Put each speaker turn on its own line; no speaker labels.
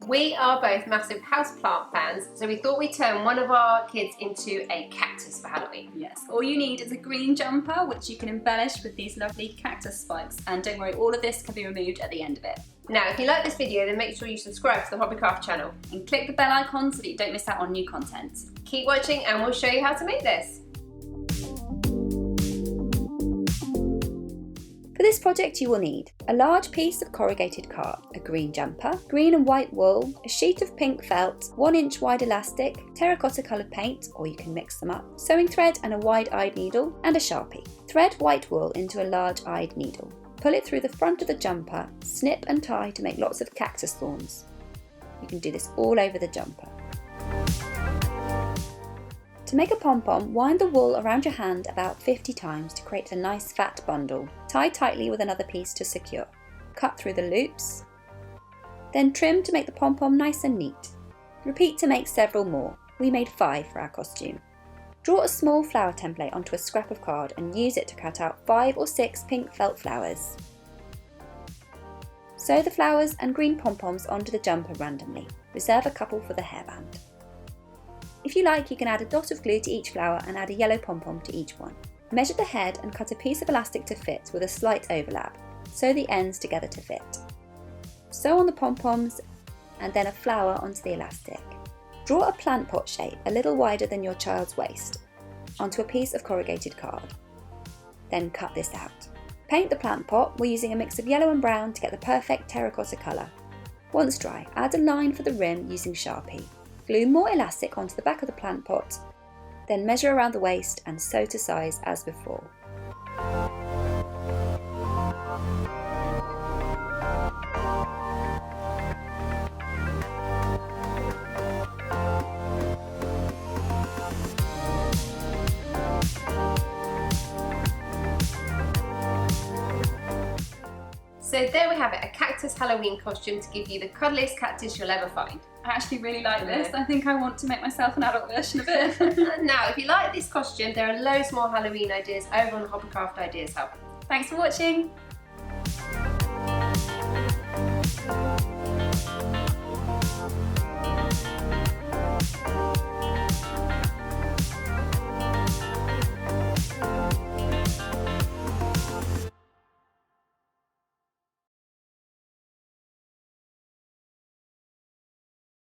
We are both massive houseplant fans, so we thought we'd turn one of our kids into a cactus for Halloween.
Yes, all you need is a green jumper, which you can embellish with these lovely cactus spikes, and don't worry, all of this can be removed at the end of it.
Now, if you like this video, then make sure you subscribe to the Hobbycraft channel.
And click the bell icon so that you don't miss out on new content.
Keep watching and we'll show you how to make this.
For this project you will need a large piece of corrugated card, a green jumper, green and white wool, a sheet of pink felt, 1 inch wide elastic, terracotta coloured paint, or you can mix them up, sewing thread and a wide-eyed needle, and a Sharpie. Thread white wool into a large-eyed needle. Pull it through the front of the jumper, snip and tie to make lots of cactus thorns. You can do this all over the jumper. To make a pom-pom, wind the wool around your hand about 50 times to create a nice fat bundle. Tie tightly with another piece to secure. Cut through the loops. Then trim to make the pom-pom nice and neat. Repeat to make several more. We made 5 for our costume. Draw a small flower template onto a scrap of card and use it to cut out 5 or 6 pink felt flowers. Sew the flowers and green pom-poms onto the jumper randomly. Reserve a couple for the hairband. If you like, you can add a dot of glue to each flower and add a yellow pom-pom to each one. Measure the head and cut a piece of elastic to fit with a slight overlap. Sew the ends together to fit. Sew on the pom-poms and then a flower onto the elastic. Draw a plant pot shape a little wider than your child's waist onto a piece of corrugated card. Then cut this out. Paint the plant pot. We're using a mix of yellow and brown to get the perfect terracotta colour. Once dry, add a line for the rim using Sharpie. Glue more elastic onto the back of the plant pot, then measure around the waist and sew to size as before.
So there we have it, a cactus Halloween costume to give you the cuddliest cactus you'll ever find.
I actually really like this. I think I want to make myself an adult version of it.
Now, if you like this costume, there are loads more Halloween ideas over on the Hobbycraft Ideas Hub.
Thanks for watching.